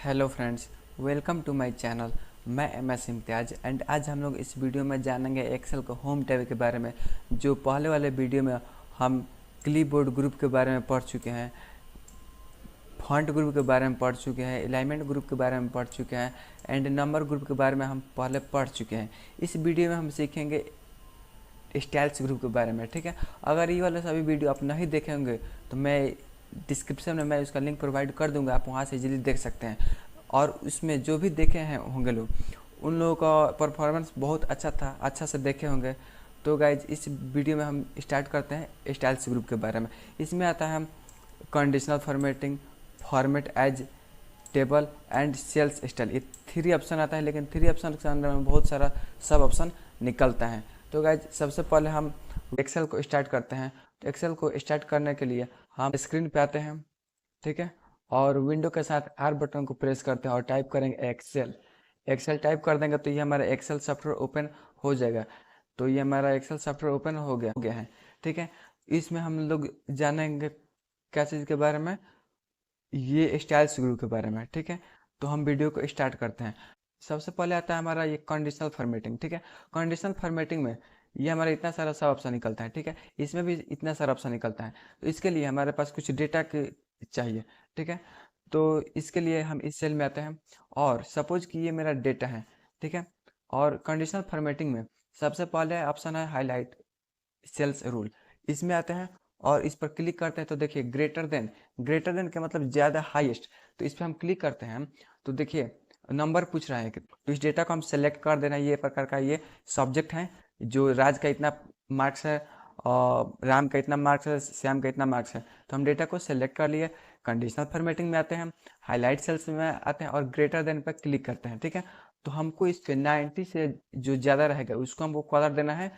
Hello friends, welcome to my channel. मैं MS Imtiaz and आज हम लोग इस वीडियो में जानेंगे एक्सेल के होम टैब के बारे में। जो पहले वाले वीडियो में हम क्लिपबोर्ड ग्रुप के बारे में पढ़ चुके हैं, फॉन्ट ग्रुप के बारे में पढ़ चुके हैं, अलाइनमेंट ग्रुप के बारे में पढ़ चुके हैं एंड नंबर ग्रुप के बारे में हम पहले पढ़ चुके हैं। इस वीडियो में हम सीखेंगे स्टाइल्स ग्रुप के बारे में। ठीक है, अगर ये वाला सभी वीडियो आप नहीं देखे होंगे तो मैं डिस्क्रिप्शन में मैं उसका लिंक प्रोवाइड कर दूंगा, आप वहाँ से इजीली देख सकते हैं। और उसमें जो भी देखे हैं होंगे लोग, उन लोगों का परफॉर्मेंस बहुत अच्छा था, अच्छा से देखे होंगे। तो गाइज इस वीडियो में हम स्टार्ट करते हैं स्टाइल्स ग्रुप के बारे में। इसमें आता है conditional formatting, format as table and cells style. ये 3 ऑप्शन आता है, लेकिन 3 ऑप्शन के अंदर में बहुत सारा सब ऑप्शन निकलता है। तो गाइज सबसे पहले हम एक्सेल को स्टार्ट करते हैं। तो एक्सेल को स्टार्ट करने के लिए हम स्क्रीन पे आते हैं, ठीक है, और विंडो के साथ आर बटन को प्रेस करते हैं और टाइप करेंगे एक्सेल। एक्सेल टाइप कर देंगे तो ये हमारा एक्सेल सॉफ्टवेयर ओपन हो जाएगा। तो ये हमारा एक्सेल सॉफ्टवेयर ओपन हो गया है। ठीक है, इसमें हम लोग जानेंगे क्या चीज़ के बारे में, ये स्टाइल्स ग्रुप के बारे में। ठीक है, तो हम वीडियो को स्टार्ट करते हैं। सबसे पहले आता है हमारा ये कंडीशनल फॉर्मेटिंग। ठीक है, कंडीशनल फॉर्मेटिंग में ये हमारा इतना सारा सब ऑप्शन निकलता है। ठीक है, इसमें भी इतना सारा ऑप्शन निकलता है। तो इसके लिए हमारे पास कुछ डेटा के चाहिए। ठीक है, तो इसके लिए हम इस सेल में आते हैं और सपोज कि ये मेरा डेटा है। ठीक है, और कंडीशनल फॉर्मेटिंग में सबसे पहले ऑप्शन है हाईलाइट सेल्स रूल। इसमें आते हैं और इस पर क्लिक करते हैं तो देखिए ग्रेटर देन का मतलब ज़्यादा हाईएस्ट। तो इस पर हम क्लिक करते हैं तो देखिए नंबर पूछ रहा है कि तो इस डेटा को हम सेलेक्ट कर देना। ये प्रकार का ये सब्जेक्ट है, जो राज का इतना मार्क्स है और राम का इतना मार्क्स है, श्याम का इतना मार्क्स है। तो हम डेटा को सेलेक्ट कर लिए। कंडीशनल फॉर्मेटिंग में आते हैं, हाईलाइट सेल्स में आते हैं और ग्रेटर देन पर क्लिक करते हैं। ठीक है, तो हमको इस पे 90 से जो ज़्यादा रहेगा उसको हमको कलर देना है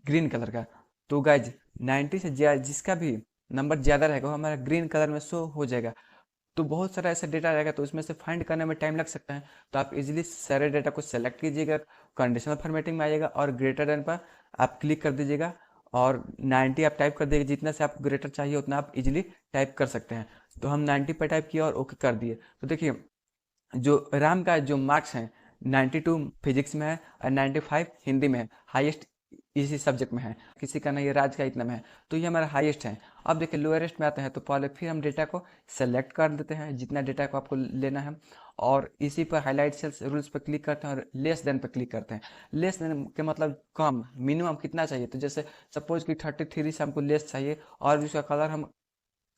ग्रीन कलर का। तो गाइज 90 से जिसका भी नंबर ज़्यादा रहेगा वो हमारा ग्रीन कलर में शो हो जाएगा। तो बहुत सारा ऐसा डेटा रहेगा तो उसमें से फाइंड करने में टाइम लग सकता है। तो आप इजीली सारे डेटा को सेलेक्ट कीजिएगा, कंडीशनल फॉर्मेटिंग में आइएगा और ग्रेटर देन पर आप क्लिक कर दीजिएगा और 90 आप टाइप कर दीजिएगा। जितना से आपको ग्रेटर चाहिए उतना आप इजीली टाइप कर सकते हैं। तो हम 90 पर टाइप किया और ओके कर दिए। तो देखिए जो राम का जो मार्क्स है 92 फिजिक्स में है और 95 हिंदी में है, हाईएस्ट इसी सब्जेक्ट में है। किसी का नहीं है, राज का इतना में है, तो ये हमारा हाईएस्ट है। अब देखिए लोअरेस्ट में आते हैं तो पहले फिर हम डेटा को सेलेक्ट कर देते हैं जितना डेटा को आपको लेना है और इसी पर हाईलाइट सेल्स रूल्स पर क्लिक करते हैं और लेस देन पर क्लिक करते हैं। लेस देन के मतलब कम, मिनिमम कितना चाहिए। तो जैसे सपोज कि 33 से हमको लेस चाहिए और उसका कलर हम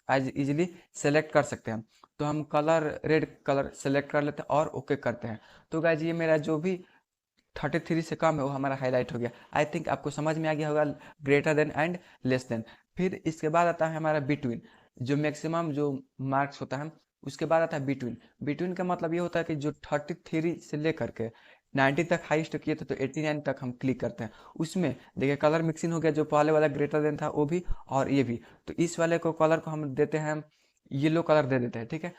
आज इजीली सेलेक्ट कर सकते हैं। तो हम कलर रेड कलर सेलेक्ट कर लेते हैं और ओके करते हैं। तो गाइज ये मेरा जो भी 33 से कम है वो हमारा हाईलाइट हो गया। आई थिंक आपको समझ में आ गया होगा greater than and less than. फिर इसके बाद आता है हमारा बिटवीन, जो मैक्सिमम जो मार्क्स होता है उसके बाद आता है बिटवीन। बिटवीन का मतलब ये होता है कि जो 33 से लेकर के 90 तक हाईएस्ट किए थे तो 89 तक हम क्लिक करते हैं। उसमें देखिए कलर मिक्सिंग हो गया, जो पहले वाला ग्रेटर देन था वो भी और ये भी। तो इस वाले को कलर को हम देते हैं येलो कलर दे देते हैं। ठीक है,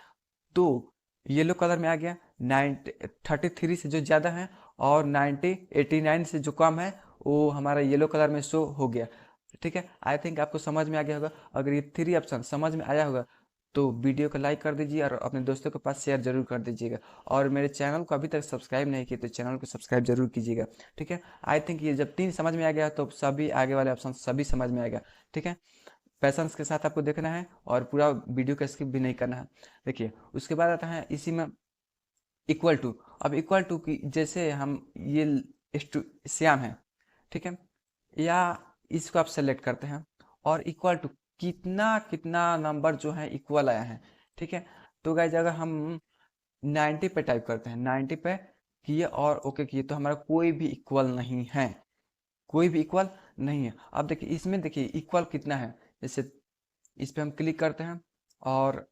तो येलो कलर में आ गया 33 से जो ज़्यादा है और 89 से जो कम है वो हमारा येलो कलर में शो हो गया। ठीक है, आई थिंक आपको समझ में आ गया होगा। अगर ये 3 ऑप्शन समझ में आया होगा तो वीडियो को लाइक कर दीजिए और अपने दोस्तों के पास शेयर जरूर कर दीजिएगा। और मेरे चैनल को अभी तक सब्सक्राइब नहीं किए तो चैनल को सब्सक्राइब जरूर कीजिएगा। ठीक है, आई थिंक ये जब 3 समझ में आ गया तो सभी आगे वाले ऑप्शन सभी समझ में आएगा। ठीक है, पैशंस के साथ आपको देखना है और पूरा वीडियो का स्किप भी नहीं करना है। देखिए उसके बाद आता है इसी में इक्वल टू। अब इक्वल टू की जैसे हम ये श्याम है, ठीक है, या इसको आप सेलेक्ट करते हैं और इक्वल टू कितना कितना नंबर जो है इक्वल आया है। ठीक है, तो गाइज अगर हम 90 पे टाइप करते हैं, 90 पे किए और ओके किए तो हमारा कोई भी इक्वल नहीं है, कोई भी इक्वल नहीं है। अब देखिए इसमें देखिए इक्वल कितना है। जैसे इस पे हम क्लिक करते हैं और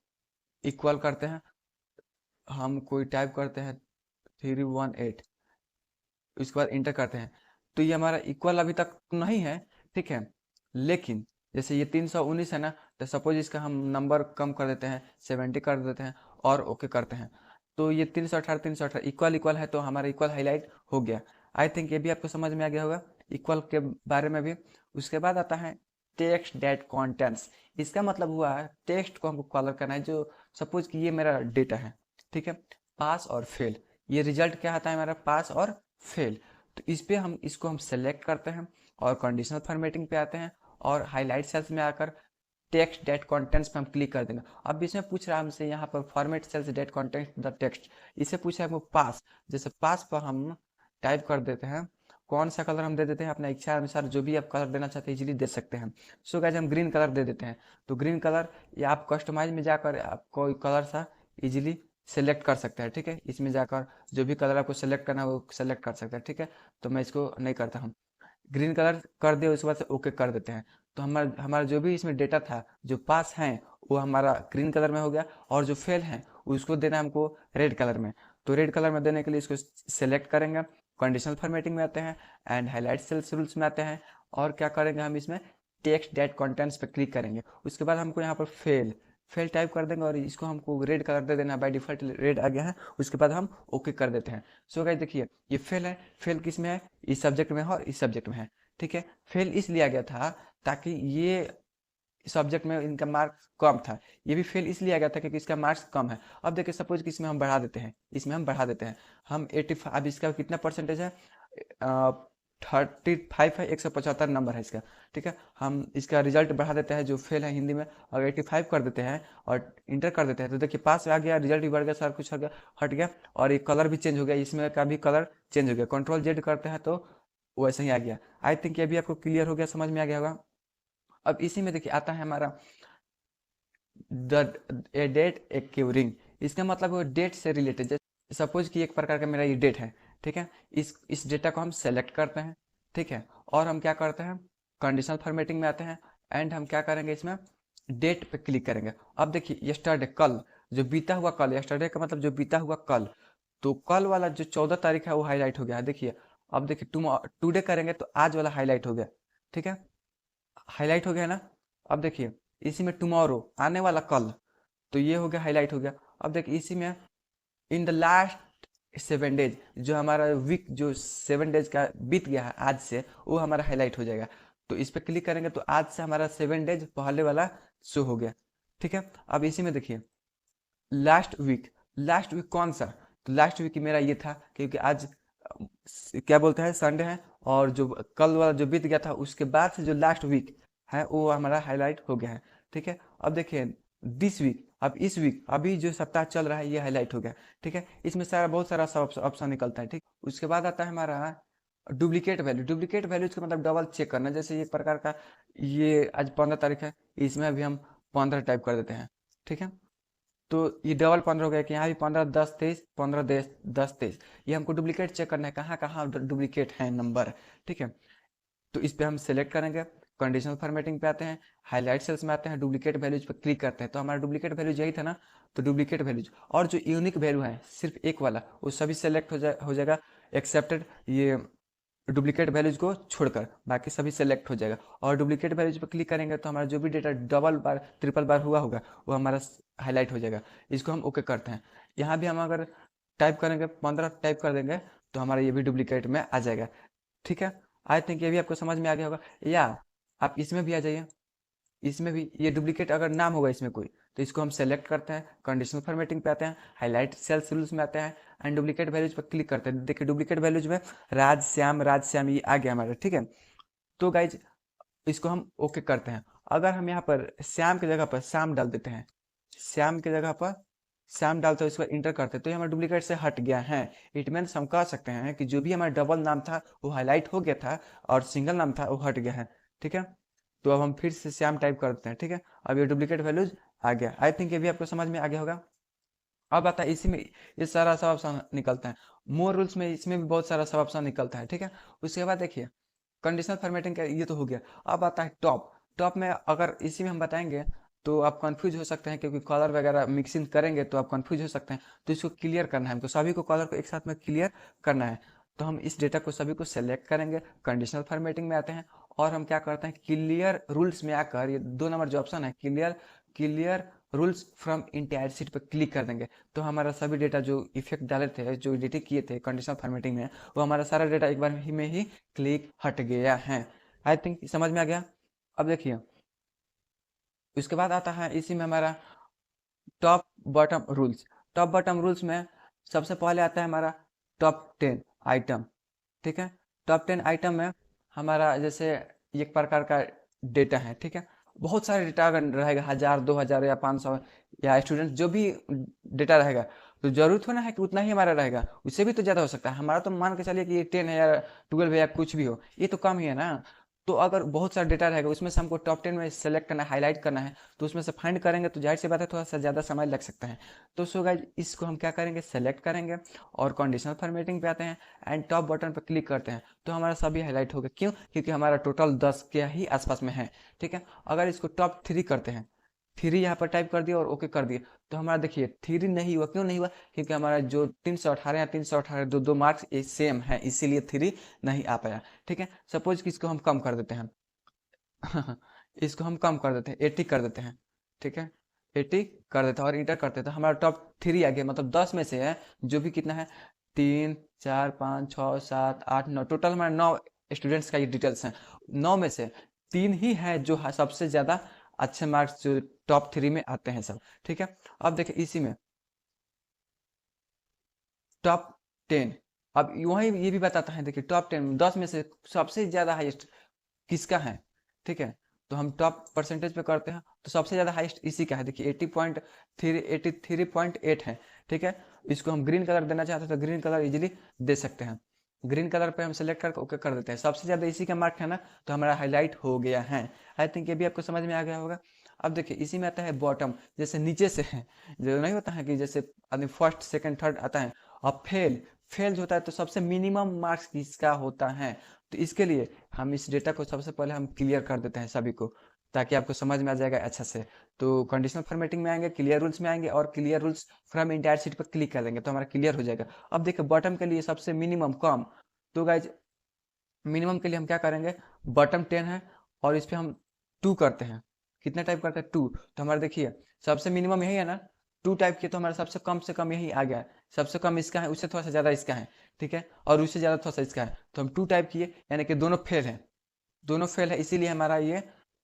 इक्वल करते हैं, हम कोई टाइप करते हैं 318, उसके बाद इंटर करते हैं तो ये हमारा इक्वल अभी तक नहीं है। ठीक है, लेकिन जैसे ये 319 है ना, तो सपोज इसका हम नंबर कम कर देते हैं, 70 कर देते हैं और ओके करते हैं। तो ये 318 इक्वल इक्वल है तो हमारा इक्वल हाईलाइट हो गया। आई थिंक ये भी आपको समझ में आ गया होगा इक्वल के बारे में भी। उसके बाद आता है टेक्स्ट डेट कॉन्टेंट्स। इसका मतलब हुआ है टेक्स्ट को हमको कलर करना है। जो सपोज कि ये मेरा डेटा है, ठीक है, पास और फेल। ये रिजल्ट क्या आता है हमारा, पास और फेल। तो इस पे हम इसको हम सेलेक्ट करते हैं और कंडीशनल फॉर्मेटिंग पे आते हैं और हाईलाइट सेल्स में आकर टेक्स्ट डेट कंटेंट्स पे हम क्लिक कर देंगे। अब इसमें पूछ रहा है हमसे यहाँ पर format cells date content the text, इसे पूछा है हमको पास। जैसे पास पर हम टाइप कर देते हैं, कौन सा कलर हम दे देते हैं अपना इच्छा अनुसार, जो भी आप कलर देना चाहते हैं इजीली दे सकते हैं। सो गाइस हम ग्रीन कलर दे देते हैं। तो ग्रीन कलर या आप कस्टमाइज में जाकर आप कोई कलर सा इजीली सेलेक्ट कर सकते हैं। ठीक है, इसमें जाकर जो भी कलर आपको सेलेक्ट करना है वो सेलेक्ट कर सकते हैं। ठीक है, तो मैं इसको नहीं करता हूँ, ग्रीन कलर कर दिया उसके बाद से ओके कर देते हैं। तो हमारा हमारा जो भी इसमें डेटा था, जो पास हैं वो हमारा ग्रीन कलर में हो गया, और जो फेल हैं उसको देना है हमको रेड कलर में। तो रेड कलर में देने के लिए इसको सेलेक्ट करेंगे, कंडीशनल फॉर्मेटिंग में आते हैं एंड हाईलाइट सेल्स रूल्स में आते हैं, और क्या करेंगे हम इसमें टेक्स्ट डेट कंटेंट्स पे क्लिक करेंगे। उसके बाद हमको यहाँ पर फेल फेल टाइप कर देंगे और इसको हमको रेड कलर दे देना, बाय डिफॉल्ट रेड आ गया है। उसके बाद हम ओके कर देते हैं। सो गाइस देखिए ये फेल है, फेल किस में है, इस सब्जेक्ट में है और इस सब्जेक्ट में है। ठीक है, फेल इसलिए आ गया था ताकि ये सब्जेक्ट में इनका मार्क्स कम था, ये भी फेल इसलिए आ गया था क्योंकि इसका मार्क्स कम है। अब देखिए सपोज कि इसमें हम बढ़ा देते हैं, इसमें हम बढ़ा देते हैं, हम 85, अब इसका कितना परसेंटेज है, 35 है, 175 नंबर है इसका। ठीक है, हम इसका रिजल्ट बढ़ा देते हैं जो फेल है हिंदी में, और 85 कर देते हैं और इंटर कर देते हैं। तो देखिए पास आ गया, रिजल्ट भी बढ़ गया, सारा कुछ हट गया, और ये कलर भी चेंज हो गया, इसमें का भी कलर चेंज हो गया। कंट्रोल जेड करते हैं तो वैसे ही आ गया। आई थिंक ये भी आपको क्लियर हो गया, समझ में आ गया होगा। अब इसी में देखिए आता है हमारा द ए डेट एक्यूरिंग, इसका मतलब वो डेट से रिलेटेड। जैसे सपोज कि एक प्रकार का मेरा ये डेट है। ठीक है, इस डेटा को हम सेलेक्ट करते हैं। ठीक है, और हम क्या करते हैं, कंडीशनल फॉर्मेटिंग में आते हैं एंड हम क्या करेंगे, इसमें डेट पे क्लिक करेंगे। अब देखिए यस्टरडे, कल, जो बीता हुआ कल, यस्टरडे का मतलब जो बीता हुआ कल, तो कल वाला जो 14 तारीख है वो हाईलाइट हो गया है। देखिए अब देखिए टुडे करेंगे तो आज वाला हाईलाइट हो गया। ठीक है, हाईलाइट हो गया ना। अब देखिए इसी में टुमारो, आने वाला कल, तो ये हो गया हाईलाइट हो गया। अब देखिए इसी में इन द लास्ट 7 डेज, जो हमारा वीक जो 7 डेज का बीत गया है आज से, वो हमारा हाईलाइट हो जाएगा। तो इस पर क्लिक करेंगे तो आज से हमारा 7 डेज पहले वाला शो हो गया। ठीक है, अब इसी में देखिए लास्ट वीक, लास्ट वीक कौन सा, तो लास्ट वीक मेरा ये था क्योंकि आज क्या बोलते हैं संडे है, और जो कल वाला जो बीत गया था उसके बाद से जो लास्ट वीक है वो हमारा हाईलाइट हो गया है। ठीक है, अब देखिए दिस वीक, अब इस वीक अभी जो सप्ताह चल रहा है ये हाईलाइट हो गया। ठीक है, इसमें सारा बहुत सारा सब ऑप्शन निकलता है। ठीक, उसके बाद आता है हमारा डुप्लीकेट वैल्यू। डुप्लीकेट वैल्यूज का मतलब डबल चेक करना। जैसे एक प्रकार का ये आज 15 तारीख है, इसमें अभी हम 15 टाइप कर देते हैं। ठीक है, तो ये डबल 15 हो गया कि यहाँ भी 15 10 23, 15 10 23, ये हमको डुप्लीकेट चेक करना है कहाँ कहाँ डुप्लीकेट है नंबर। ठीक है, तो इस पे हम सेलेक्ट करेंगे, कंडीशनल फॉर्मेटिंग पे आते हैं, हाईलाइट सेल्स में आते हैं, डुप्लीकेट वैल्यूज पे क्लिक करते हैं। तो हमारा डुप्लीकेट वैल्यूज यही था ना, तो डुप्लीकेट वैल्यूज और जो यूनिक वैल्यू है सिर्फ एक वाला, वो सभी सेलेक्ट हो जाएगा एक्सेप्टेड, ये डुप्लीकेट वैल्यूज को छोड़कर बाकी सभी सेलेक्ट हो जाएगा। और डुप्लीकेट वैल्यूज पर क्लिक करेंगे तो हमारा जो भी डेटा डबल बार ट्रिपल बार हुआ होगा वो हमारा हाईलाइट हो जाएगा। इसको हम ओके करते हैं। यहाँ भी हम अगर टाइप करेंगे 15 टाइप कर देंगे तो हमारा ये भी डुप्लीकेट में आ जाएगा। ठीक है, आई थिंक ये भी आपको समझ में आ गया होगा। या आप इसमें भी आ जाइए, इसमें भी ये डुप्लीकेट अगर नाम होगा इसमें कोई, तो इसको हम सेलेक्ट करते हैं, कंडीशनल फॉर्मेटिंग पे आते हैं, हाईलाइट सेल्स रूल्स में आते हैं एंड डुप्लीकेट वैल्यूज पर क्लिक करते हैं। देखिए डुप्लीकेट वैल्यूज में राज श्याम ये आ गया हमारा। ठीक है, तो गाइज इसको हम ओके करते हैं। अगर हम यहाँ पर श्याम की जगह पर श्याम डाल देते हैं, श्याम की जगह पर श्याम डालते हैं, इसको इंटर करते हैं, तो ये हमारा डुप्लीकेट से हट गया है। इट मीन्स हम कह सकते हैं कि जो भी हमारा डबल नाम था वो हाईलाइट हो गया था और सिंगल नाम था वो हट गया है। ठीक है, तो अब हम फिर से श्याम टाइप करते हैं। ठीक है, अब ये डुप्लीकेट वैल्यूज आ गया। आई थिंक ये भी आपको समझ में आ गया होगा। अब आता है इसी में ये सारा सब ऑप्शन निकलता है। मोर रूल्स में इसमें भी बहुत सारा सब ऑप्शन निकलता है। ठीक है, उसके बाद देखिए कंडीशनल फॉर्मेटिंग का ये तो हो गया। अब आता है टॉप। टॉप में अगर इसी में हम बताएंगे तो आप कंफ्यूज हो सकते हैं क्योंकि कलर वगैरह मिक्सिंग करेंगे तो आप कंफ्यूज हो सकते हैं। तो इसको क्लियर करना है हमको, सभी को कलर को एक साथ में क्लियर करना है। तो हम इस डेटा को सभी को सेलेक्ट करेंगे, कंडीशनल फॉर्मेटिंग में आते हैं और हम क्या करते हैं क्लियर रूल्स में आकर ये 2 नंबर जो ऑप्शन है clear clear rules from entire sheet पर क्लिक कर देंगे। तो हमारा सभी डेटा जो इफेक्ट डाले थे, जो एडिट किए थे कंडीशनल फॉर्मेटिंग में, वो हमारा सारा डेटा एक बार ही में ही क्लिक हट गया है। आई थिंक समझ में आ गया। अब देखिए उसके बाद आता है इसी में हमारा top bottom rules. Top bottom rules में सबसे पहले आता है हमारा टॉप 10 आइटम। ठीक है, टॉप 10 आइटम में हमारा जैसे एक प्रकार का डेटा है। ठीक है, बहुत सारे डेटा अगर रहेगा 1000 2000 या 500 या स्टूडेंट जो भी डेटा रहेगा, तो जरूरत होना है कि उतना ही हमारा रहेगा, उससे भी तो ज़्यादा हो सकता है। हमारा तो मान के चलिए कि ये 10 है या 12 है या कुछ भी हो, ये तो कम ही है ना। तो अगर बहुत सारा डेटा रहेगा उसमें से हमको टॉप 10 में सेलेक्ट करना है, हाईलाइट करना है, तो उसमें से फाइंड करेंगे तो जाहिर सी बात है थोड़ा सा ज़्यादा समय लग सकता है। तो सो गाइस इसको हम क्या करेंगे, सेलेक्ट करेंगे और कंडीशनल फॉर्मेटिंग पे आते हैं एंड टॉप बटन पर क्लिक करते हैं, तो हमारा सभी हाईलाइट होगा। क्यों? क्योंकि हमारा टोटल 10 के ही आसपास में है। ठीक है, अगर इसको टॉप 3 करते हैं, 3 यहाँ पर टाइप कर दिया और ओके कर दिया, तो हमारा देखिए 3 नहीं हुआ। क्यों नहीं हुआ? क्योंकि हमारा जो 318 या 318 दो दो मार्क्स सेम है, इसीलिए 3 नहीं आ पाया। ठीक है, सपोज कि इसको हम कम कर देते हैं इसको हम कम कर देते हैं, 80 कर देते हैं। ठीक है, 80 कर देते हैं और इंटर करते हैं, तो हमारा टॉप 3 आ गया। मतलब 10 में से है जो भी कितना है, 3 4 5 6 7 8 9, टोटल हमारा 9 स्टूडेंट्स का ये डिटेल्स हैं। 9 में से 3 ही है जो सबसे ज़्यादा अच्छे मार्क्स जो टॉप 3 में आते हैं सब। ठीक है, अब देखिए इसी में टॉप 10, अब वही ये भी बताता है। देखिए टॉप 10 10 में से सबसे ज़्यादा हाईएस्ट किसका है। ठीक है, तो हम टॉप परसेंटेज पे करते हैं, तो सबसे ज़्यादा हाईएस्ट इसी का है। देखिए 83.8 है। ठीक है, इसको हम ग्रीन कलर देना चाहते हैं तो ग्रीन कलर इजीली दे सकते हैं। ग्रीन कलर पे हम सेलेक्ट करके ओके कर देते हैं। सबसे ज़्यादा इसी का मार्क है ना, तो हमारा हाईलाइट हो गया है। आई थिंक ये भी आपको समझ में आ गया होगा। अब देखिए इसी में आता है बॉटम, जैसे नीचे से है, जो नहीं होता है कि जैसे आदमी फर्स्ट सेकंड थर्ड आता है। अब फेल, फेल जो होता है तो सबसे मिनिमम मार्क्स किसका होता है, तो इसके लिए हम इस डेटा को सबसे पहले हम क्लियर कर देते हैं सभी को, ताकि आपको समझ में आ जाएगा अच्छा से। तो कंडीशनल फॉर्मेटिंग में आएंगे, क्लियर रूल्स में आएंगे और clear rules from entire sheet पर क्लिक कर देंगे तो हमारा क्लियर हो जाएगा। अब देखिए बॉटम के लिए सबसे मिनिमम कम, तो गाइज मिनिमम के लिए हम क्या करेंगे, बॉटम 10 है और इस पर हम 2 करते हैं। कितना टाइप करते हैं, 2, तो हमारा देखिए सबसे मिनिमम यही है ना, 2 टाइप किए तो हमारा सबसे कम से कम यही आ गया है। सबसे कम इसका है, उससे थोड़ा सा ज़्यादा इसका है। ठीक है, और उससे ज़्यादा थोड़ा सा इसका है, तो हम 2 टाइप किए, यानी कि दोनों फेल है, दोनों फेल है, इसीलिए हमारा ये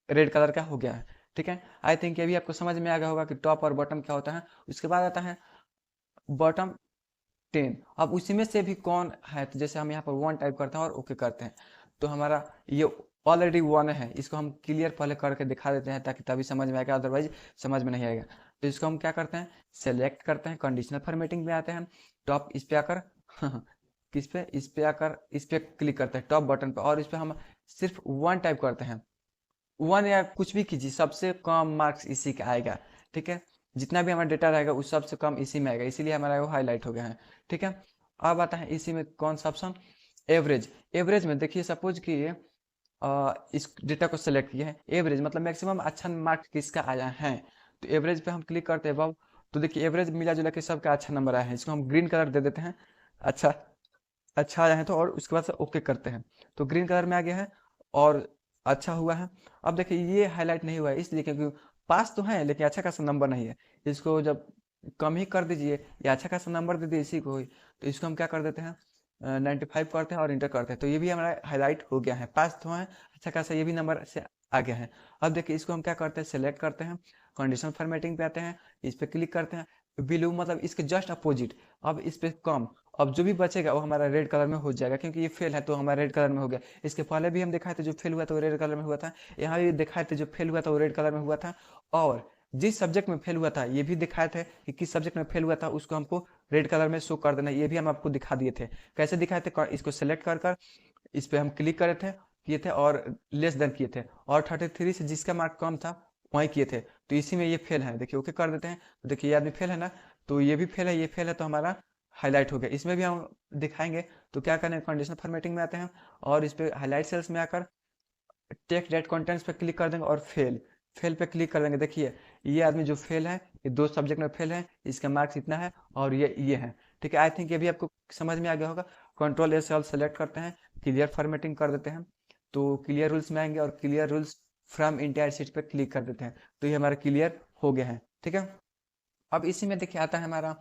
रेड कलर का हो गया है। ठीक है, आई थिंक ये भी आपको समझ में आ गया होगा कि टॉप और बॉटम क्या होता है। उसके बाद आता है बॉटम 10। अब उसी में से भी कौन है, तो जैसे हम यहाँ पर 1 टाइप करते हैं और ओके करते हैं, तो हमारा ये ऑलरेडी 1 है। इसको हम क्लियर पहले करके दिखा देते हैं ताकि तभी समझ में आएगा, अदरवाइज समझ में नहीं आएगा। तो इसको हम क्या करते हैं, सेलेक्ट करते हैं, कंडीशनल फॉर्मेटिंग में आते हैं, टॉप इस पे आकर किस पे, इस पे आकर इस पे क्लिक करते हैं टॉप बटन पे, और इस पे हम सिर्फ 1 टाइप करते हैं। 1 या कुछ भी कीजिए, सबसे कम मार्क्स इसी का आएगा। ठीक है, जितना भी हमारा डेटा रहेगा उस सबसे कम इसी में आएगा, इसीलिए हमारा वो हाईलाइट हो गया है। ठीक है, अब आता है इसी में कौन सा ऑप्शन, एवरेज। एवरेज में देखिए सपोज कि इस डेटा को सेलेक्ट किया है, एवरेज मतलब मैक्सिमम अच्छा मार्क्स किसका आया है, तो एवरेज पे हम क्लिक करते हैं। अब तो देखिए एवरेज मिला जुला के सबका अच्छा नंबर आया है, इसको हम ग्रीन कलर दे देते हैं। अच्छा, अच्छा आया है तो, और उसके बाद से ओके करते हैं, तो ग्रीन कलर में आ गया है और अच्छा हुआ है। अब देखिए ये हाईलाइट नहीं हुआ है इसलिए क्योंकि पास तो है लेकिन अच्छा खासा नंबर नहीं है। इसको जब कम ही कर दीजिए या अच्छा खासा नंबर दे दिए इसी को ही, तो इसको हम क्या कर देते हैं, 95 करते हैं और इंटर करते हैं, तो ये भी हमारा हाईलाइट हो गया है, पास तो है अच्छा खासा, ये भी नंबर से आ गया है। अब देखिए इसको हम क्या करते हैं, सेलेक्ट करते हैं, कंडीशनल फॉर्मेटिंग पे आते हैं, इस पर क्लिक करते हैं, बिलो मतलब इसके जस्ट अपोजिट, अब इस पे कम, अब जो भी बचेगा वो हमारा रेड कलर में हो जाएगा, क्योंकि ये फेल है तो हमारा रेड कलर में हो गया। इसके पहले भी हम दिखाए थे जो फेल हुआ था वो रेड कलर में हुआ था, यहाँ भी दिखाए थे जो फेल हुआ था वो रेड कलर में हुआ था, और जिस सब्जेक्ट में फेल हुआ था ये भी दिखाए थे कि किस सब्जेक्ट में फेल हुआ था, उसको हमको रेड कलर में शो कर देना, ये भी हम आपको दिखा दिए थे। कैसे दिखाए थे, इसको सेलेक्ट कर कर इस पर हम क्लिक करे थे, किए थे और लेस देन किए थे, और 33 से जिसका मार्क कम था वहीं किए थे, तो इसी में ये फेल है। देखिए ओके कर देते हैं, तो देखिए ये आदमी फेल है ना, तो ये भी फेल है, ये फेल है, तो हमारा हाईलाइट हो गया। इसमें भी हम दिखाएंगे, तो क्या करें, कंडीशनल फॉर्मेटिंग में आते हैं और इस पे हाईलाइट सेल्स में आकर टेक्स्ट डेट कंटेंट्स पे क्लिक कर देंगे और फेल, फेल पे क्लिक कर देंगे। देखिए ये आदमी जो फेल है, ये 2 सब्जेक्ट में फेल है, इसका मार्क्स इतना है और ये है। ठीक है, आई थिंक ये भी आपको समझ में आ गया होगा। कंट्रोल एस ऑल सेलेक्ट करते हैं, क्लियर फॉर्मेटिंग कर देते हैं, तो क्लियर रूल्स में आएंगे और clear rules from entire sheet पे क्लिक कर देते हैं, तो ये हमारा क्लियर हो गया है। ठीक है, अब इसी में देखिए आता है हमारा,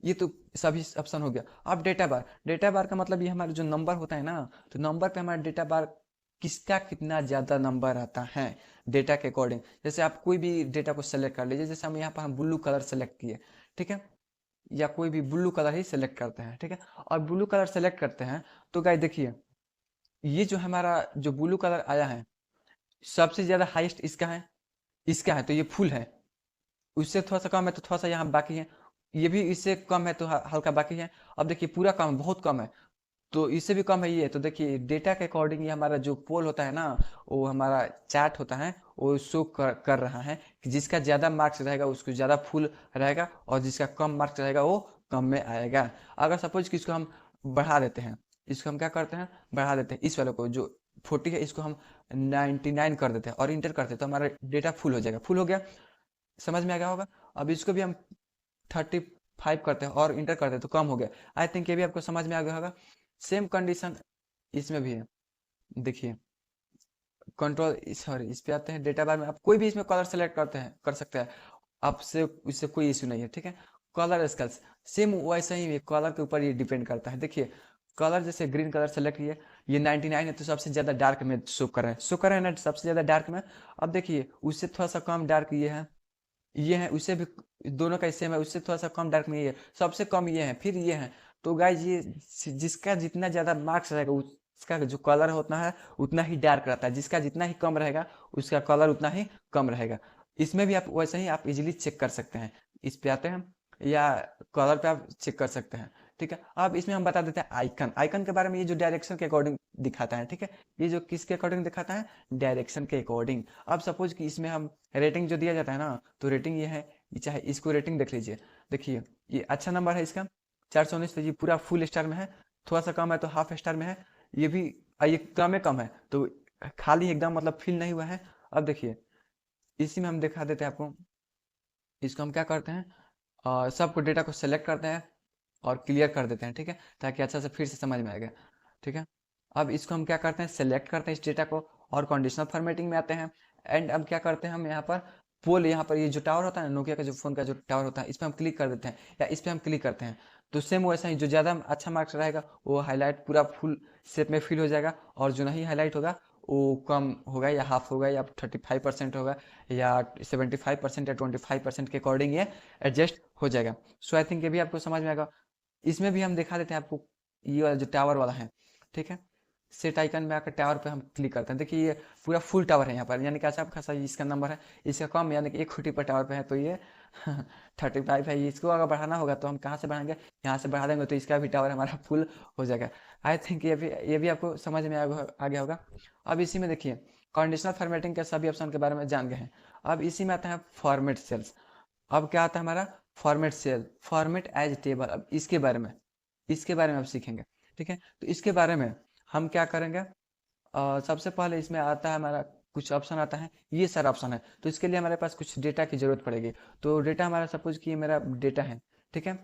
ये तो सभी ऑप्शन हो गया। अब डेटा बार, डेटा बार का मतलब ये हमारा जो नंबर होता है ना, तो नंबर पे हमारा डेटा बार किसका कितना ज़्यादा नंबर आता है डेटा के अकॉर्डिंग। जैसे आप कोई भी डेटा को सेलेक्ट कर लीजिए, जैसे हम यहाँ पर हम ब्लू कलर सेलेक्ट किए, ठीक है, या कोई भी ब्लू कलर ही सेलेक्ट करते हैं, ठीक है। और ब्लू कलर सेलेक्ट करते हैं तो गाइस देखिए, ये जो हमारा जो ब्लू कलर आया है, सबसे ज़्यादा हाईएस्ट इसका है, इसका है, तो ये फुल है। उससे थोड़ा सा कम है तो थोड़ा सा यहाँ बाकी है, ये भी इससे कम है तो हल्का बाकी है। अब देखिए पूरा कम है, बहुत कम है, तो इससे भी कम है ये। तो देखिए डेटा के अकॉर्डिंग ये हमारा जो पोल होता है ना, वो हमारा चार्ट होता है, वो शो कर रहा है कि जिसका ज़्यादा मार्क्स रहेगा उसको ज़्यादा फुल रहेगा, और जिसका कम मार्क्स रहेगा वो कम में आएगा। अगर सपोज कि इसको हम बढ़ा देते हैं, इसको हम क्या करते हैं, बढ़ा देते हैं, इस वाले को जो 40 है इसको हम 99 कर देते हैं और इंटर करते हैं, तो हमारा डेटा फुल हो जाएगा। फुल हो गया, समझ में आ गया होगा। अब इसको भी हम 35 करते हैं और इंटर करते हैं तो कम हो गया। आई थिंक ये भी आपको समझ में आ गया होगा। सेम कंडीशन इसमें भी है। देखिए कंट्रोल, सॉरी इस पे आते हैं डेटा बार में, आप कोई भी इसमें कलर सेलेक्ट करते हैं, कर सकते हैं, आपसे इससे कोई इश्यू नहीं है, ठीक है। कलर स्केल्स सेम वैसे ही कलर के ऊपर ये डिपेंड करता है। देखिए कलर जैसे ग्रीन कलर सेलेक्ट किए, ये 99 है तो सबसे ज़्यादा डार्क में शो कर रहे हैं, शो कर रहे हैं ना सबसे ज़्यादा डार्क में। अब देखिए उससे थोड़ा सा कम डार्क ये है, उससे भी दोनों का सेम है, उससे थोड़ा सा कम डार्क में ये है, सबसे कम ये है, फिर ये है। तो गाइज ये जिसका जितना ज़्यादा मार्क्स रहेगा उसका जो कलर होता है उतना ही डार्क रहता है, जिसका जितना ही कम रहेगा उसका कलर उतना ही कम रहेगा। इसमें भी आप वैसे ही आप इजीली चेक कर सकते हैं, इस पे आते हैं या कलर पे आप चेक कर सकते हैं, ठीक है। अब इसमें हम बता देते हैं आइकन, आइकन के बारे में, ये जो डायरेक्शन के अकॉर्डिंग दिखाता है, ठीक है। ये जो किसके अकॉर्डिंग दिखाता है, डायरेक्शन के अकॉर्डिंग। अब सपोज कि इसमें हम रेटिंग जो दिया जाता है ना, तो रेटिंग ये है, ये चाहे इसको रेटिंग देख लीजिए, देखिए ये अच्छा नंबर है इसका 419, तो ये पूरा फुल स्टार में है, थोड़ा सा कम है तो हाफ स्टार में है, ये भी ये कम है, कम है तो खाली एकदम मतलब फिल नहीं हुआ है। अब देखिए इसी में हम दिखा देते हैं आपको, इसको हम क्या करते हैं, सबको डेटा को सेलेक्ट करते हैं और क्लियर कर देते हैं, ठीक है, ताकि अच्छा से फिर से समझ में आएगा, ठीक है। अब इसको हम क्या करते हैं, सेलेक्ट करते हैं इस डेटा को और कंडीशनल फॉर्मेटिंग में आते हैं। एंड अब क्या करते हैं हम यहाँ पर पोल, यहाँ पर ये जो टावर होता है ना, नोकिया का जो फोन का जो टावर होता है, इस पर हम क्लिक कर देते हैं या इस पर हम क्लिक करते हैं, तो सेम वैसा ही जो ज़्यादा अच्छा मार्क्स रहेगा वो हाईलाइट पूरा फुल शेप में फिल हो जाएगा, और जो नहीं हाईलाइट होगा वो कम होगा या हाफ होगा या 35% होगा या 75% या 25% के अकॉर्डिंग ये एडजस्ट हो जाएगा। सो आई थिंक ये भी आपको समझ में आएगा। इसमें भी हम दिखा देते हैं आपको, ये वाला जो टावर वाला है, ठीक है, सेट आइकन में आकर टावर पे हम क्लिक करते हैं। देखिए ये पूरा फुल टावर है यहाँ पर, यानी कि अच्छा खासा इसका नंबर है, इसका कम यानी कि 1 फुटी पर टावर पे है, तो ये 35 है। इसको अगर बढ़ाना होगा तो हम कहाँ से बढ़ाएंगे, यहाँ से बढ़ा देंगे तो इसका भी टावर हमारा फुल हो जाएगा। आई थिंक ये भी आपको समझ में आ गया होगा। अब इसी में देखिए कंडीशनल फॉर्मेटिंग के सभी ऑप्शन के बारे में जान गए हैं। अब इसी में आता है फॉर्मेट सेल्स। अब क्या आता है हमारा format cell, format as table. अब इसके बारे में अब सीखेंगे, ठीक है। तो इसके बारे में हम क्या करेंगे, सबसे पहले इसमें आता है हमारा कुछ ऑप्शन आता है, ये सारा ऑप्शन है, तो इसके लिए हमारे पास कुछ डेटा की जरूरत पड़ेगी। तो डेटा हमारा सपोज कि ये मेरा डेटा है, ठीक है,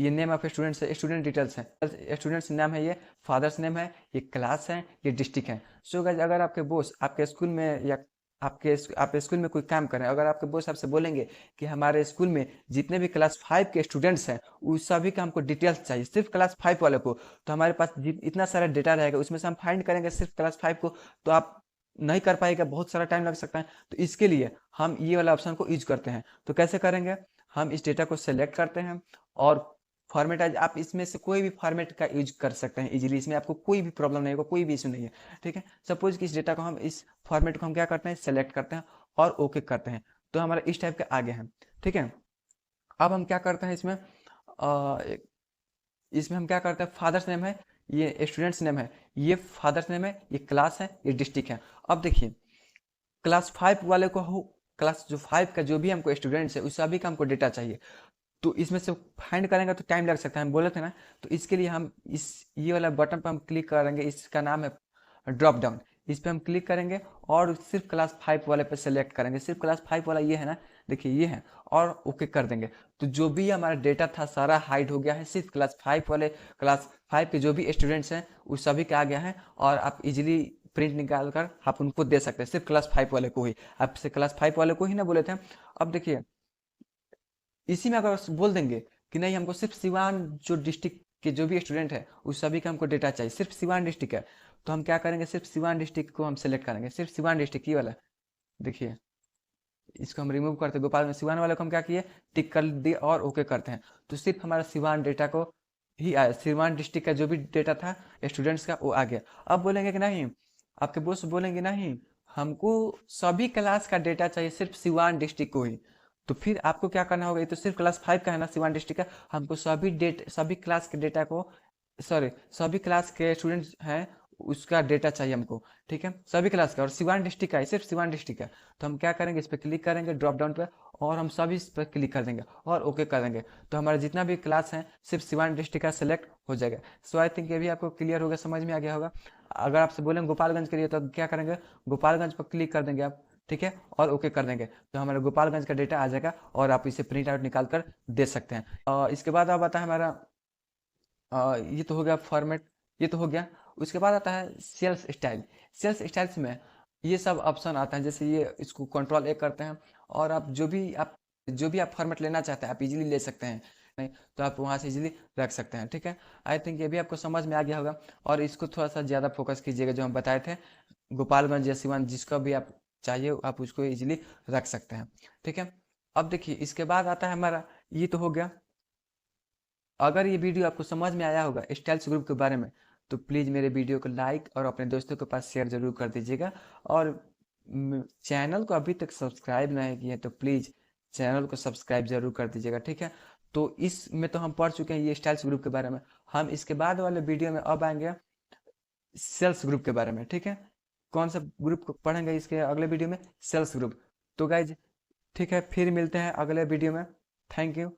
ये नेम ऑफ स्टूडेंट्स है, स्टूडेंट डिटेल्स है, स्टूडेंट्स नाम है, ये फादर्स नेम है, ये क्लास है, ये डिस्ट्रिक्ट है। सो गाइस अगर आपके बॉस आपके स्कूल में या आप स्कूल में कोई काम कर रहे हैं, अगर आपके बॉस आपसे बोलेंगे कि हमारे स्कूल में जितने भी क्लास 5 के स्टूडेंट्स हैं उस सभी का हमको डिटेल्स चाहिए, सिर्फ क्लास 5 वाले को, तो हमारे पास इतना सारा डेटा रहेगा, उसमें से हम फाइंड करेंगे सिर्फ क्लास 5 को, तो आप नहीं कर पाएगा, बहुत सारा टाइम लग सकता है। तो इसके लिए हम ये वाला ऑप्शन को यूज करते हैं। तो कैसे करेंगे, हम इस डेटा को सेलेक्ट करते हैं और फॉर्मेट आप इसमें से कोई भी फॉर्मेट का यूज कर सकते हैं इजीली, इसमें आपको कोई भी प्रॉब्लम नहीं होगा, कोई भी इशू नहीं है, ठीक है। सपोज कि इस डेटा को हम इस फॉर्मेट को हम क्या करते हैं, सेलेक्ट करते हैं और ओके करते हैं, तो हमारा इस टाइप के आगे हैं, ठीक है। अब हम क्या करते हैं इसमें हम क्या करते हैं, फादर्स नेम है, ये स्टूडेंट्स नेम है, ये फादर्स नेम है, ये क्लास है, ये डिस्ट्रिक्ट है। अब देखिए क्लास 5 वाले को हो, क्लास जो 5 का जो भी हमको स्टूडेंट्स है उस सभी का हमको डेटा चाहिए, तो इसमें से फाइंड करेंगे तो टाइम लग सकता है, हम बोले थे ना। तो इसके लिए हम इस ये वाला बटन पर हम क्लिक करेंगे, इसका नाम है ड्रॉप डाउन, इस पर हम क्लिक करेंगे और सिर्फ क्लास 5 वाले पे सेलेक्ट करेंगे, सिर्फ क्लास 5 वाला ये है ना, देखिए ये है, और ओके कर देंगे। तो जो भी हमारा डेटा था सारा हाइड हो गया है, सिर्फ क्लास 5 वाले, क्लास 5 के जो भी स्टूडेंट्स हैं उस सभी के आ गया है, और आप इजीली प्रिंट निकाल कर आप उनको दे सकते हैं, सिर्फ क्लास 5 वाले को ही, आपसे क्लास 5 वाले को ही ना बोले थे। अब देखिए इसी में अगर बोल देंगे कि नहीं हमको सिर्फ सिवान जो डिस्ट्रिक्ट के जो भी स्टूडेंट है उस सभी का हमको डेटा चाहिए, सिर्फ सिवान डिस्ट्रिक्ट है, तो हम क्या करेंगे, सिर्फ सिवान डिस्ट्रिक्ट को हम सेलेक्ट करेंगे, सिर्फ सिवान डिस्ट्रिक्ट ही वाला, देखिए इसको हम रिमूव करते हैं। गोपालगंज सिवान वाले को हम क्या किए, टिक कर दिए और ओके करते हैं, तो सिर्फ हमारा सिवान डेटा को ही आया, सिवान डिस्ट्रिक्ट का जो भी डेटा था स्टूडेंट्स का वो आ गया। अब बोलेंगे कि नहीं, आपके बॉस बोलेंगे नहीं हमको सभी क्लास का डेटा चाहिए सिर्फ सिवान डिस्ट्रिक्ट को ही, तो फिर आपको क्या करना होगा, ये तो सिर्फ क्लास 5 का है ना सिवान डिस्ट्रिक्ट का, हमको सभी क्लास के डेटा को, सॉरी सभी क्लास के स्टूडेंट्स हैं उसका डेटा चाहिए हमको, ठीक है, सभी क्लास का, और सिवान डिस्ट्रिक्ट का है, सिर्फ सिवान डिस्ट्रिक्ट का। तो हम क्या करेंगे, इस पर क्लिक करेंगे ड्रॉप डाउन पे, और हम सभी इस पर क्लिक कर देंगे और ओके कर देंगे, तो हमारा जितना भी क्लास है सिर्फ सिवान डिस्ट्रिक्ट का सिलेक्ट हो जाएगा। सो आई थिंक ये भी आपको क्लियर होगा, समझ में आ गया होगा। अगर आपसे बोलेंगे गोपालगंज के लिए तो क्या करेंगे, गोपालगंज पर क्लिक कर देंगे आप, ठीक है, और ओके कर देंगे, तो हमारा गोपालगंज का डेटा आ जाएगा और आप इसे प्रिंट आउट निकाल कर दे सकते हैं। इसके बाद आप आता है हमारा, ये तो हो गया फॉर्मेट, ये तो हो गया। उसके बाद आता है सेल्स स्टाइल। सेल्स स्टाइल्स में ये सब ऑप्शन आता है, जैसे ये इसको कंट्रोल ए करते हैं और आप जो भी आप फॉर्मेट लेना चाहते हैं आप इजीली ले सकते हैं, नहीं तो आप वहाँ से इजीली रख सकते हैं, ठीक है। आई थिंक ये भी आपको समझ में आ गया होगा, और इसको थोड़ा सा ज़्यादा फोकस कीजिएगा, जो हम बताए थे गोपालगंज या सिवान जिसका भी आप चाहिए आप उसको इजीली रख सकते हैं, ठीक है। अब देखिए इसके बाद आता है हमारा, ये तो हो गया। अगर ये वीडियो आपको समझ में आया होगा स्टाइल्स ग्रुप के बारे में, तो प्लीज़ मेरे वीडियो को लाइक और अपने दोस्तों के पास शेयर जरूर कर दीजिएगा, और चैनल को अभी तक सब्सक्राइब नहीं किया तो प्लीज़ चैनल को सब्सक्राइब जरूर कर दीजिएगा, ठीक है। तो इसमें तो हम पढ़ चुके हैं ये स्टाइल्स ग्रुप के बारे में, हम इसके बाद वाले वीडियो में अब आएंगे सेल्स ग्रुप के बारे में, ठीक है। कौन सा ग्रुप को पढ़ेंगे इसके अगले वीडियो में, सेल्स ग्रुप। तो गाइज ठीक है, फिर मिलते हैं अगले वीडियो में, थैंक यू।